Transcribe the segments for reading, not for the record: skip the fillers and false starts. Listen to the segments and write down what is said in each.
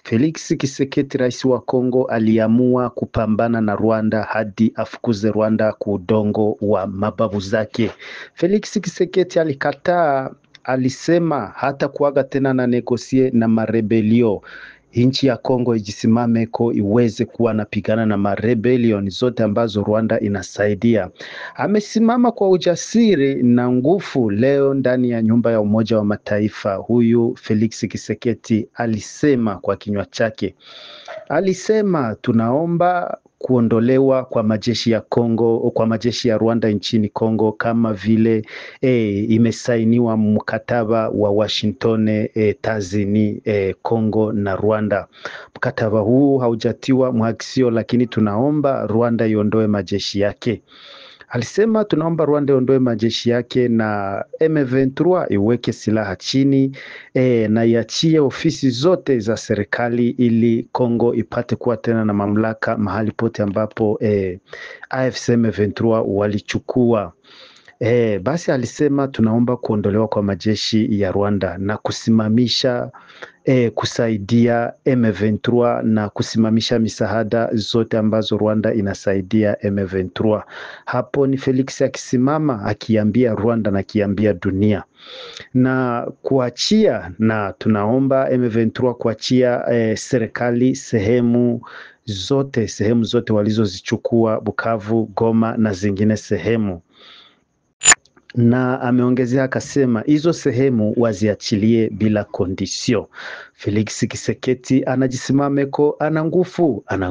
Felix Tshisekedi, rais wa Kongo, aliamua kupambana na Rwanda hadi afukuze Rwanda kwa udongo wa mababu zake. Felix Tshisekedi alikataa, alisema hata kuaga tena na negosie na marebelio. Nchi ya Kongo ijisimame ko iweze kuwa napigana na marebelion zote ambazo Rwanda inasaidia. Amesimama kwa ujasiri na nguvu leo ndani ya nyumba ya Umoja wa Mataifa. Huyu Felix Tshisekedi alisema kwa kinywa chake, alisema tunaomba kuondolewa kwa majeshi ya Kongo, kwa majeshi ya Rwanda nchini Kongo, kama vile imesainiwa mkataba wa Washington tazini Kongo na Rwanda. Mkataba huu haujatiwa mwaksio, lakini tunaomba Rwanda iondoe majeshi yake. Alisema tunaomba Rwanda iondoe majeshi yake na M23 iweke silaha chini na iachie ofisi zote za serikali ili Kongo ipate kuwa tena na mamlaka mahali pote ambapo AFC M23 walichukua. Basi alisema tunaomba kuondolewa kwa majeshi ya Rwanda na kusimamisha kusaidia M23 na kusimamisha misaada zote ambazo Rwanda inasaidia M23. Hapo ni Felix akisimama akiambia Rwanda na akiambia dunia na kuachia, na tunaomba M23 kuachia serikali sehemu zote walizozichukua Bukavu, Goma na zingine sehemu. Na ameongezea akasema hizo sehemu waziachilie bila kondisio. Felix Tshisekedi anajisimameko, ana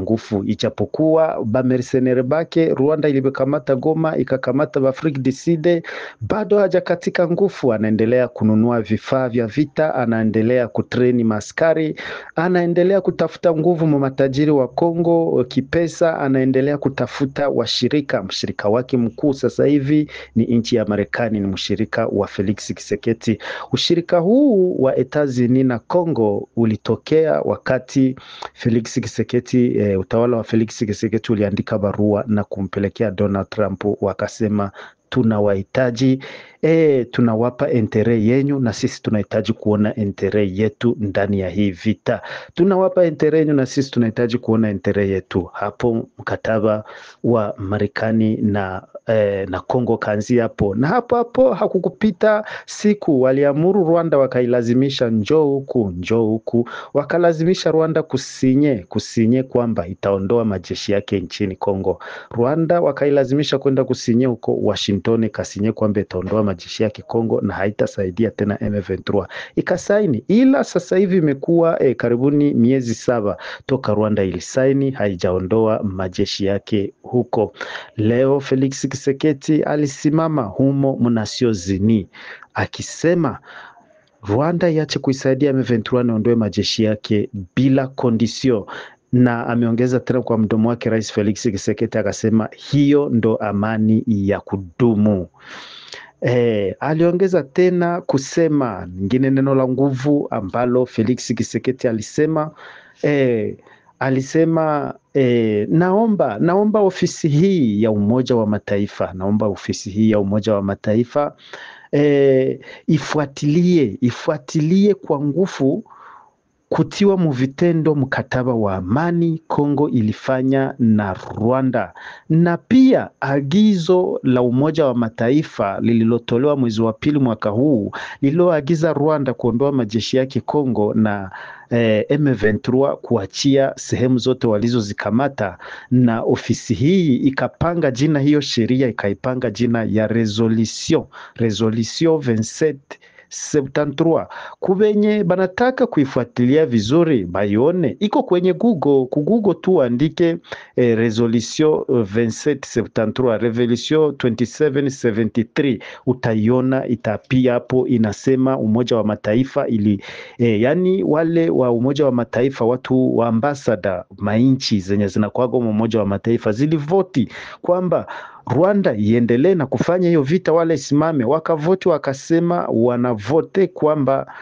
nguvu, ijapokuwa ba mercenaires bake Rwanda ilibekamata Goma, ikakamata Afrique du Sud, bado hajakatika nguvu. Anaendelea kununua vifaa vya vita, anaendelea kutreni maskari, anaendelea kutafuta nguvu mu matajiri wa Kongo kipesa, anaendelea kutafuta washirika. Mshirika wake mkuu sasa hivi ni nchi ya Marekani, ni mshirika wa Felix Tshisekedi. Ushirika huu wa Etats-Unis na Kongo ulitokea wakati Felix Tshisekedi, utawala wa Felix Tshisekedi uliandika barua na kumpelekea Donald Trump, wakasema tunawahitaji, tunawapa entere yenyu na sisi tunahitaji kuona entere yetu ndani ya hii vita. Tunawapa entere yenyu na sisi tunahitaji kuona entere yetu. Hapo mkataba wa Marekani na Kongo kanzi hapo. Na hapo hakukupita siku waliamuru Rwanda, wakailazimisha njoo huku. Wakalazimisha Rwanda kusinye kwamba itaondoa majeshi yake nchini Kongo. Rwanda wakailazimisha kwenda kusinye huko Washington, kasinye kwamba itaondoa majeshi yake Kongo na haitasaidia tena M23. Ikasaini, ila sasa hivi imekuwa karibuni miezi 7 toka Rwanda ilisaini, haijaondoa majeshi yake huko. Leo Felix Tshisekedi alisimama humo Nations Unies akisema Rwanda iache kuisaidia M23 na ondoe majeshi yake bila kondisio. Na ameongeza tena kwa mdomo wake Rais Felix Tshisekedi akasema hiyo ndo amani ya kudumu. Aliongeza tena kusema ngine neno la nguvu ambalo Felix Tshisekedi alisema naomba ofisi hii ya Umoja wa Mataifa, ifuatilie kwa nguvu kutiwa muvitendo mkataba wa amani Kongo ilifanya na Rwanda, na pia agizo la Umoja wa Mataifa lililotolewa mwezi wa pili mwaka huu lililoagiza Rwanda kuondoa majeshi yake Kongo na M23 kuachia sehemu zote walizozikamata, na ofisi hii ikapanga jina, hiyo sheria ikaipanga jina ya resolution 2773. Kubenye banataka kuifuatilia vizuri bayone, iko kwenye Google tu andike resolution 2773, revolution 2773, utaiona, itapia hapo inasema Umoja wa Mataifa yani wale wa Umoja wa Mataifa, watu wa ambassador mainchi zenye zinakuwa kwa Umoja wa Mataifa zilivoti kwamba Rwanda iendelee na kufanya hiyo vita, wala isimame. Wakavote wakasema wanavote kwamba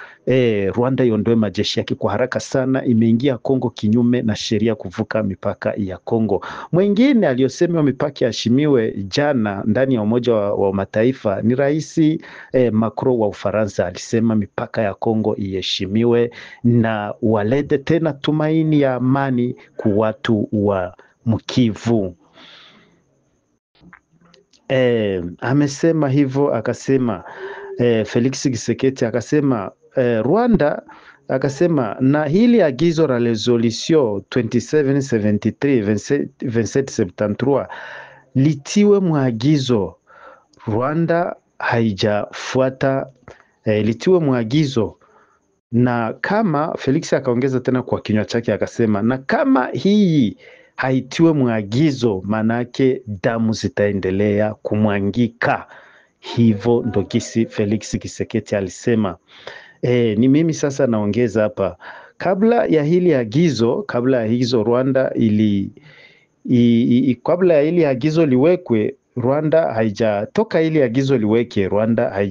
Rwanda iondoe majeshi yake kwa haraka sana, imeingia Kongo kinyume na sheria kuvuka mipaka ya Kongo. Mwingine aliyosema mipaka yaheshimiwe jana ndani ya Umoja wa Mataifa ni Rais Macron wa Ufaransa. Alisema mipaka ya Kongo iheshimiwe na walete tena tumaini ya amani kwa watu wa Mkivu. Amesema hivyo, akasema Felix Tshisekedi akasema Rwanda, akasema na hili agizo la resolution 2773 2773 litiwe mwagizo. Rwanda haijafuata, litiwe mwagizo, na kama Felix akaongeza tena kwa kinywa chake akasema, na kama hii haitiwe mwagizo, manake damu zitaendelea kumwangika. Hivyo ndo kisi Felix Tshisekedi alisema. Ni mimi sasa naongeza hapa, kabla ya hili agizo Rwanda kabla ya hili agizo liwekwe, Rwanda haijatoka hili agizo liweke, Rwanda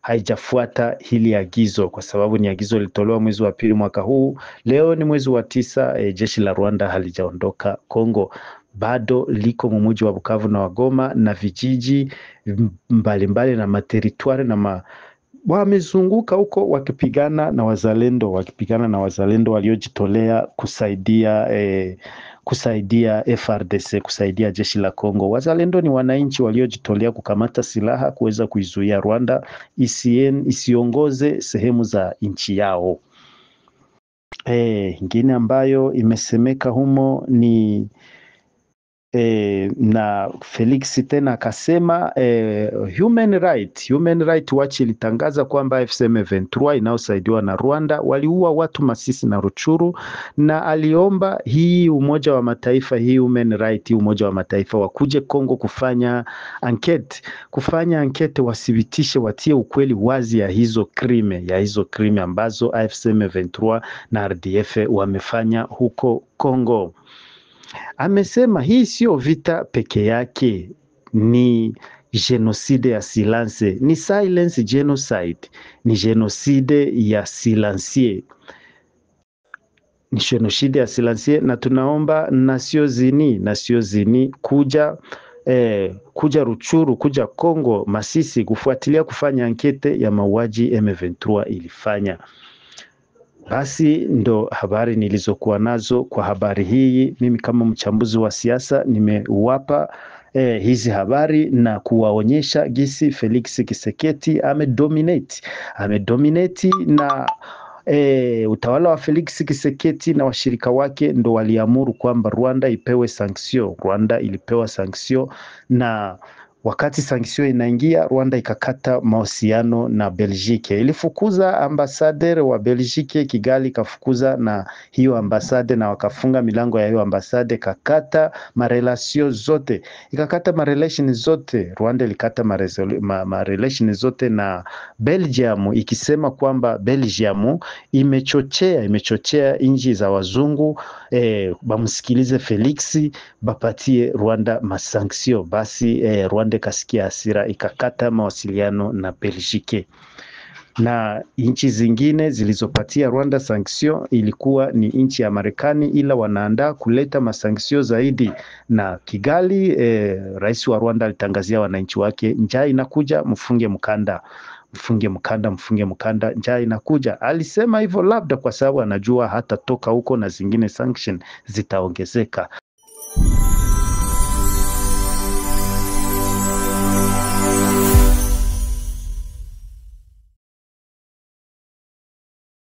haijafuata hili agizo, kwa sababu ni agizo lilitolewa mwezi wa pili mwaka huu. Leo ni mwezi wa 9, jeshi la Rwanda halijaondoka Kongo, bado liko mumuji wa Bukavu na Wagoma na vijiji mbalimbali na materitwari na wamezunguka huko wakipigana na wazalendo waliojitolea kusaidia FRDC, kusaidia jeshi la Kongo. Wazalendo ni wananchi waliojitolea kukamata silaha kuweza kuizuia Rwanda isiongoze sehemu za nchi yao. Ingine ambayo imesemeka humo ni na Felix tena akasema Human Right Watch ilitangaza kwamba AFC M23 inayosaidiwa na Rwanda waliua watu Masisi na Ruchuru, na aliomba hii Umoja wa Mataifa, hii Human Right, Umoja wa Mataifa wakuje Kongo kufanya ankete, wathibitishe, watie ukweli wazi ya hizo krime ambazo AFC M23 na RDF wamefanya huko Kongo. Amesema hii sio vita peke yake, ni genocide ya silence, ni silence genocide, ni genocide ya silencieux, na tunaomba Nations Unies kuja Ruchuru, kuja Kongo Masisi kufuatilia kufanya ankete ya mauaji M23 ilifanya. Basi ndo habari nilizokuwa nazo kwa habari hii. Mimi kama mchambuzi wa siasa nimewapa hizi habari na kuwaonyesha gisi Felix Tshisekedi amedominate na utawala wa Felix Tshisekedi na washirika wake ndo waliamuru kwamba Rwanda ipewe sanction. Rwanda ilipewa sanction, na wakati sanction inaingia, Rwanda ikakata mahusiano na Belgique. Ilifukuza ambasaderi wa Belgique Kigali, kafukuza na hiyo ambasade, na wakafunga milango ya hiyo ambasade, ikakata marelation zote. Rwanda ilikata marelation zote na Belgium, ikisema kwamba Belgium imechochea nchi za wazungu bamsikilize Felix, bapatie Rwanda masanction. Basi Rwanda kasikia hasira, ikakata mawasiliano na Belgique. Na nchi zingine zilizopatia Rwanda sanction ilikuwa ni nchi ya Marekani, ila wanaandaa kuleta masanction zaidi. Na Kigali, rais wa Rwanda alitangazia wananchi wake, njaa inakuja, mfunge mkanda, njaa inakuja. Alisema hivyo labda kwa sababu anajua hata toka huko na zingine sanction zitaongezeka.